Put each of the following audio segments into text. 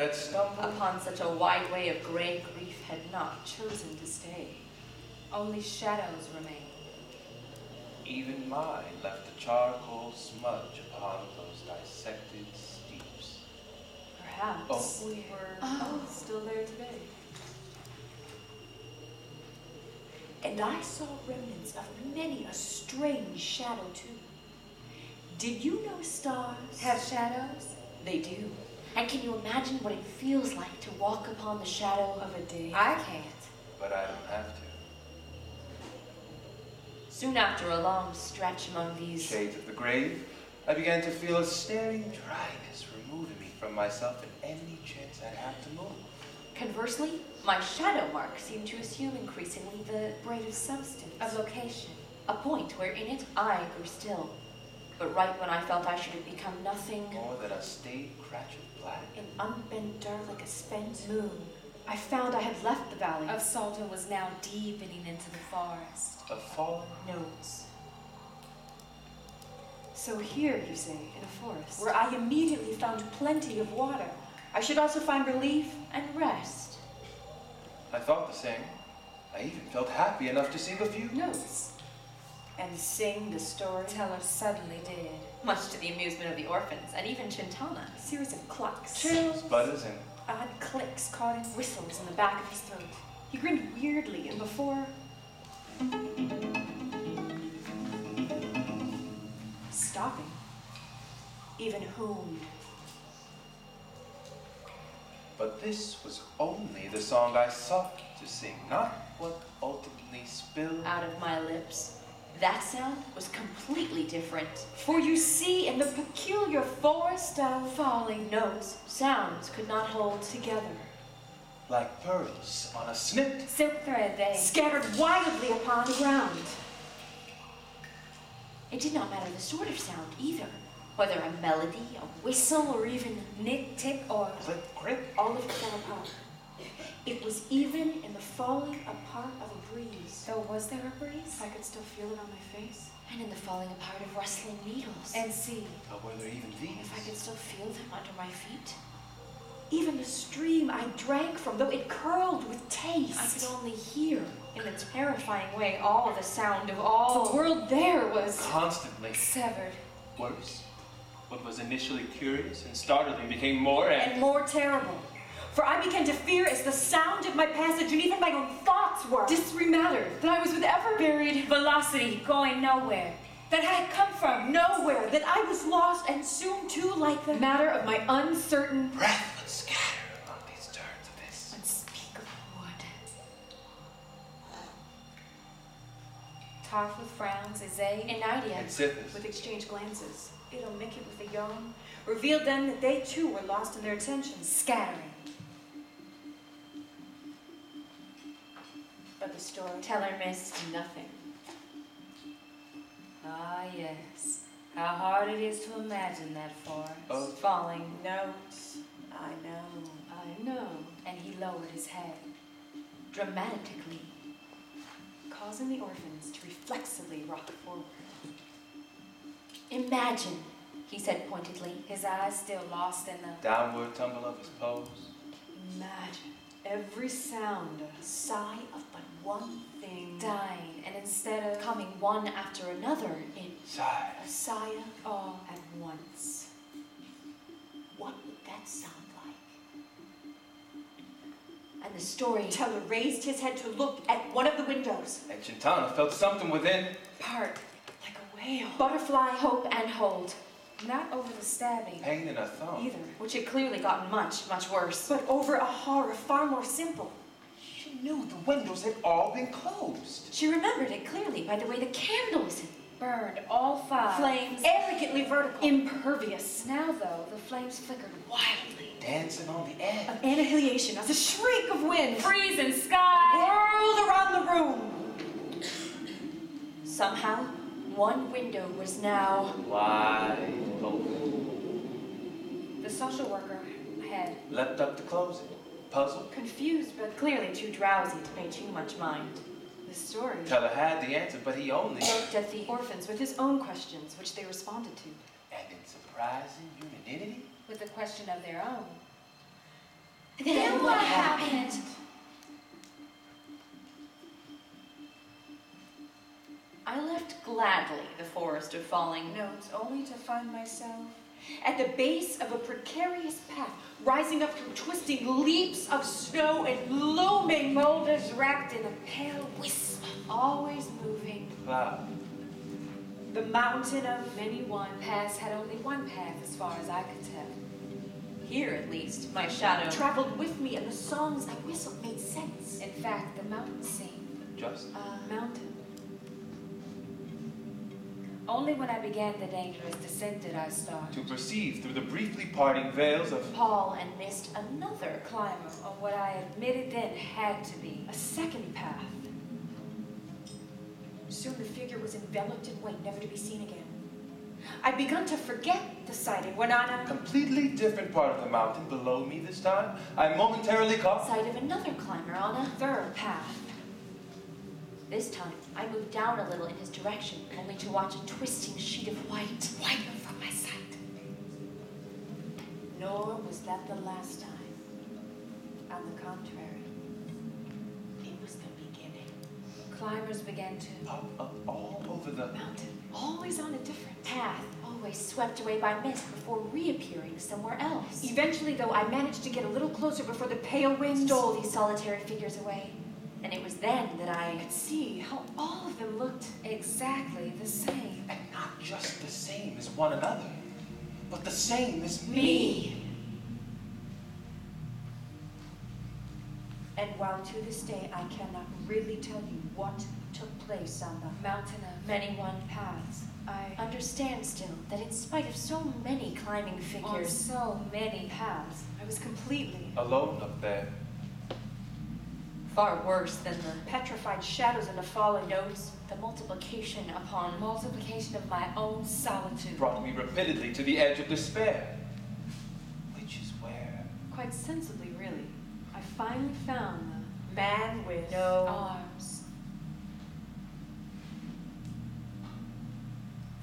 had stumbled upon such a wide way of grey grief had not chosen to stay. Only shadows remained. Even mine left a charcoal smudge upon those dissected steeps. Perhaps we were still there today. And I saw remnants of many a strange shadow too. Did you know stars have shadows? They do. And can you imagine what it feels like to walk upon the shadow of a day? I can't. But I don't have to. Soon after a long stretch among these shades of the grave, I began to feel a staring dryness removing me from myself at any chance I'd have to move. Conversely, my shadow mark seemed to assume increasingly the braid of substance, of location, a point where in it I grew still. But right when I felt I should have become nothing more than a staid cratch of black, in unbent dirt like a spent moon, I found I had left the valley of salt and was now deepening into the forest of fallen notes. So here, you say, in a forest, where I immediately found plenty of water, I should also find relief and rest. I thought the same. I even felt happy enough to sing a few notes. And sing the story teller suddenly did, much to the amusement of the orphans, and even Chintana. A series of clucks, trills, sputters, and odd clicks caught in whistles in the back of his throat. He grinned weirdly, and before stopping, even hooned. But this was only the song I sought to sing, not what ultimately spilled out of my lips. That sound was completely different. For you see, in the peculiar forest of falling notes, sounds could not hold together. Like pearls on a snipped silk thread, they scattered wildly upon the ground. It did not matter the sort of sound either. Whether a melody, a whistle, or even nick, tick, or click, grip, all of it fell apart. It was even in the falling apart of a breeze. So was there a breeze? I could still feel it on my face. And in the falling apart of rustling needles. And see. But were there even these? If I could still feel them under my feet. Even the stream I drank from, though it curled with taste. I could only hear, in a terrifying way, all the sound of all. The world there was constantly severed. Worse. What was initially curious and startling became more and more terrible. For I began to fear as the sound of my passage and even my own thoughts were. Disre mattered, that I was with ever buried velocity going nowhere. That I had come from nowhere, that I was lost and soon too like the matter of my uncertain breath would scatter among these turns of this unspeakable wood. Tough with frowns, Isay, and Nidia, and Sithis, with exchanged glances. Idomikit with the young, revealed then that they too were lost in their attentions, scattering. But the storyteller missed nothing. Ah, yes. How hard it is to imagine that forest. Falling notes. I know. And he lowered his head, dramatically, causing the orphans to reflexively rock forward. Imagine, he said pointedly, his eyes still lost in the downward tumble of his pose. Imagine every sound a sigh of but one thing dying, and instead of coming one after another in sigh, a sigh all at once. What would that sound like? And the storyteller raised his head to look at one of the windows. And Chintana felt something within part like a whale. Butterfly, hope, and hold. Not over the stabbing. Pain in her thumb. Either. Which had clearly gotten much, much worse. But over a horror far more simple. She knew the windows had all been closed. She remembered it clearly by the way the candles had burned, all five. Flames arrogantly vertical. Impervious. Now, though, the flames flickered wildly. Dancing on the edge. Of annihilation as a shriek of wind. Freezing sky. Whirled around the room. Somehow, one window was now wide open. The social worker had leapt up to close it, puzzled, confused, but clearly too drowsy to pay too much mind. The storyteller had the answer, but he only looked at the orphans with his own questions, which they responded to. And in surprising unanimity, with a question of their own. gladly the forest of falling notes, only to find myself at the base of a precarious path, rising up from twisting leaps of snow and looming boulders wrapped in a pale wisp, always moving. Cloud. The mountain of Many one paths had only one path as far as I could tell. here, at least, my shadow traveled with me, and the songs I whistled made sense. In fact, the mountain seemed Just? a mountain. Only when I began the dangerous descent did I start. To perceive through the briefly parting veils of Paul and missed another Climber on what I admitted then had to be a second path. Soon the figure was enveloped in white, never to be seen again. I'd begun to forget the sighting when on a completely different part of the mountain below me this time, I momentarily caught sight of another climber on a third path. This time, I moved down a little in his direction, only to watch a twisting sheet of white widen from my sight. Nor was that the last time. On the contrary, It was the beginning. climbers began to up all over the Mountain, always on a different path, always swept away by mist before reappearing somewhere else. Eventually, though, I managed to get a little closer before the pale wind stole these solitary figures away. And it was then that I could see how all of them looked exactly the same. and not just the same as one another, but the same as me. And while to this day I cannot really tell you what took place on the Mountain of many one paths, I understand still that in spite of so many climbing on figures, so many paths, I was completely alone up there. far worse than the petrified shadows and the fallen notes, the multiplication upon multiplication of my own solitude. Brought me repeatedly to the edge of despair. Which is where Quite sensibly, really. I finally found the man with no Arms.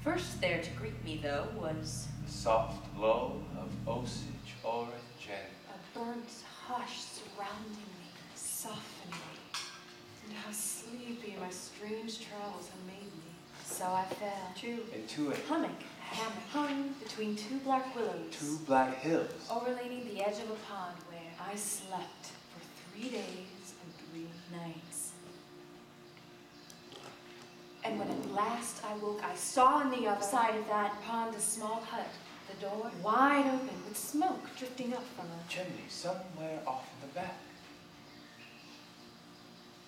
First there to greet me, though, was the soft glow of Osage orange and a burnt hush surrounding me, softening me. and how sleepy my strange travels have made me. So I fell. into a Hammock hung between two black willows. two black hills. Overleaning the edge of a pond where I slept for 3 days and 3 Nights. And when at last I woke, I saw on the other side of that pond a small hut, the door wide open with smoke drifting up from a Chimney somewhere off in the back.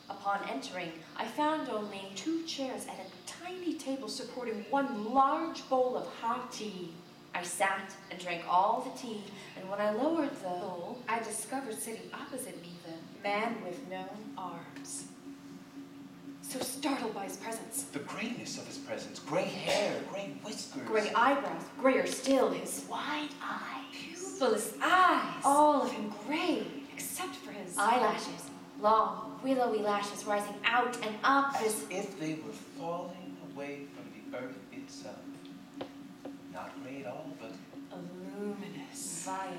Upon entering, I found only 2 chairs and a tiny table supporting one large bowl of hot tea. I sat and drank all the tea, and when I lowered the bowl, I discovered sitting opposite me the man with no arms. So startled by his presence. The grayness of his presence, gray hair, gray whiskers. gray eyebrows, grayer still, his wide eyes, pupilless eyes. all of him gray, except for his Eyelashes, long, willowy lashes rising out and up As if they were falling away from the earth itself. Not gray at all, but Luminous. violet.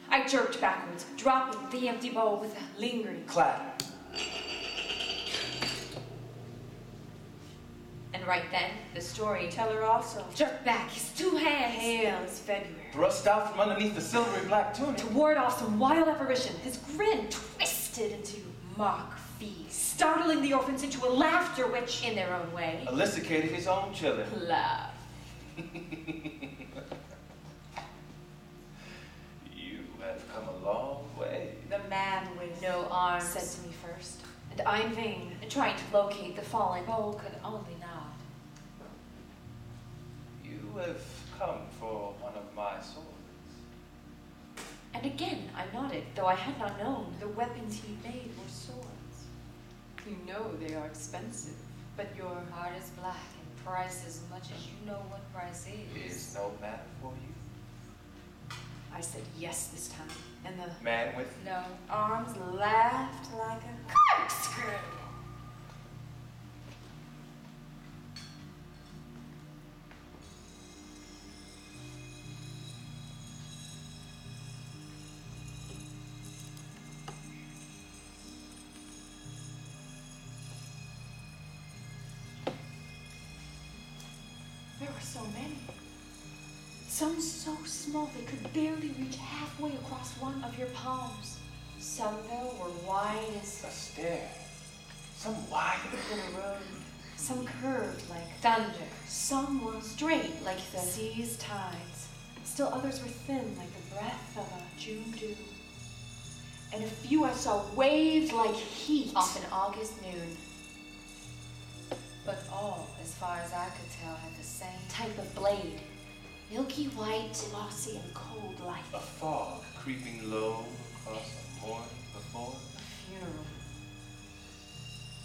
I jerked backwards, dropping the empty bowl with a Lingering. clatter. And right then, the storyteller also jerked back his 2 hands Pale as February. Thrust out from underneath the silvery black tunic. to ward off some wild apparition. His grin twisted into mock feast, startling the orphans into a laughter which, in their own way, Elicicated his own chilling. laughed. You have come a long way. The man with no arms Said to me first. And I in vain. and trying to locate the fallen Bowl could only nod. You have come for one of my swords. And again I nodded, though I had not known the weapons he made were swords. You know they are expensive, but your Heart is black and price as much as you know what price is. Is no matter for you. I said yes this time, and the Man with No, arms laughed like a Corkscrew! many. Some so small they could barely reach halfway across one of your palms. Some, though, were wide as A stair. Some wide. than a road. Some curved like Thunder. some were straight like the Seas, tides. Still others were thin like the breath of a June dew. and a few I saw waved like heat. Off an August noon. But all, as far as I could tell, had the same Type of blade. Milky white, glossy, and cold like A fog creeping low across the morning before. funeral.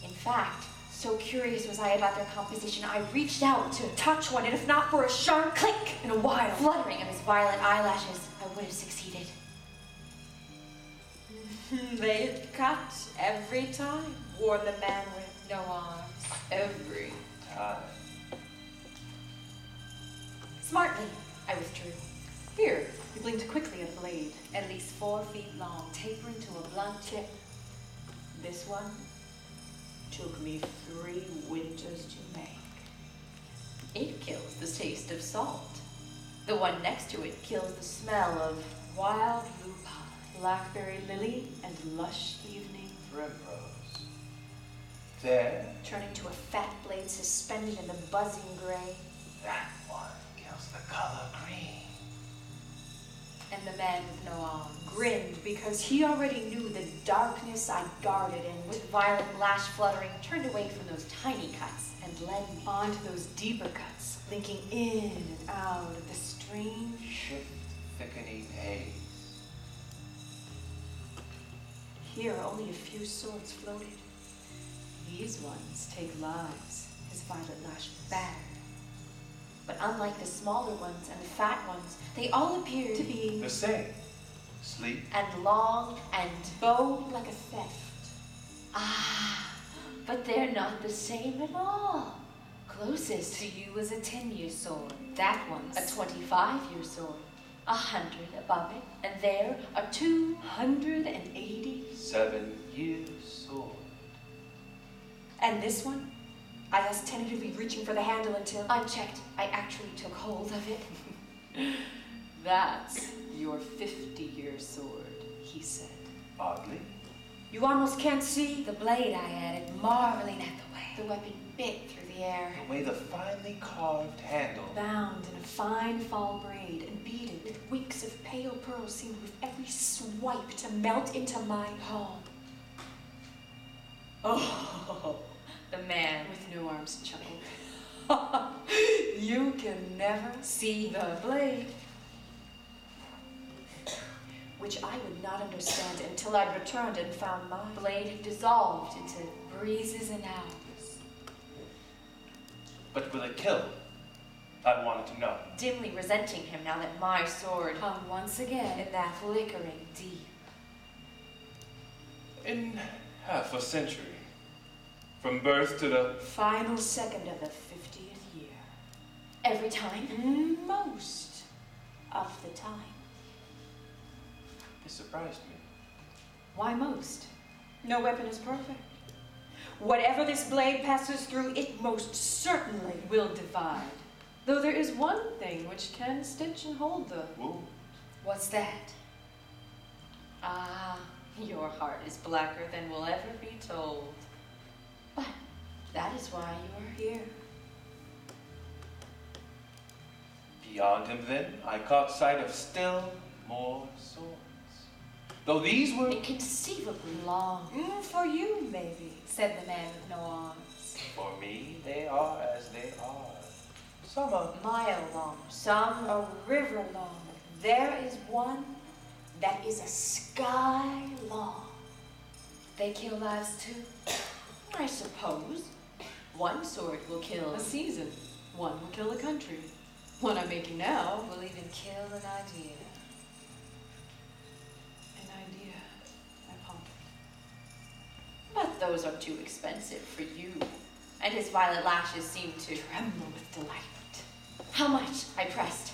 In fact, so curious was I about their composition, I reached out to touch one, and if not for a sharp click and a wild fluttering of his violet eyelashes, I would have succeeded. They'd cut every time, warned the man with No arms. every. Time. Smartly, I withdrew. Here, he blinked quickly at the blade. At least 4 feet long, tapering to a blunt tip. This one took me 3 winters to make. It kills the taste of salt. The one next to it kills the smell of wild lupine. Blackberry lily and lush evening. Primrose. There. Turning to a fat blade suspended in the buzzing gray. That one kills the color green. And the man with no arms. Grinned because he already knew the darkness I guarded, and with violet lash fluttering, turned away from those tiny cuts and led me On to those deeper cuts, linking in and out of the strange. Shift thickening haze. Here only a few swords floated. These ones take lives, his violet lash Battered. But unlike the smaller ones and the fat ones, they all appeared to be. The same. Sleek. and long and bowed like a theft. Ah, but they're not the same at all. Closest To you is a 10-year sword. That one's a 25-year sword, 100 above it, and there are 280. 7-year sword. And this one? I asked, tentatively reaching for the handle until. Unchecked, I actually took hold of it. That's your 50-year sword, he said. Oddly. You almost can't see. The blade, I added, marveling at the way. The weapon bit through the air. The way the finely carved handle. Bound in a fine fall braid and beaded. With winks of pale pearl seemed with every swipe to melt into my palm. Oh, The man with no arms chuckled. You can never see the blade. Which I would not understand until I'd returned and found my blade had dissolved into breezes and hours. But will it kill? I wanted to know. dimly resenting him now that my sword hung Hung once again in that flickering deep. In half a century. From birth to the Final second of the 50th year. Every time? Most of the time. It surprised me. Why most? No weapon is perfect. Whatever this blade passes through, it most certainly will divide. Though there is one thing which can stitch and hold the. Whoa. What's that? Ah, your heart is blacker than will ever be told. But that is why you are here. Beyond him then, I caught sight of still more swords. Though these were Inconceivably long. For you, maybe. Said the man with no arms. for me, they are as they are. Some are Mile long, some a river long. There is one that is a sky long. They kill lives too. I suppose. One sword will kill A season. One will kill a country. One I'm making now. Will even kill an idea. An idea. I pondered. But those are too expensive for you. And his violet lashes seemed to Tremble with delight. How much? I pressed.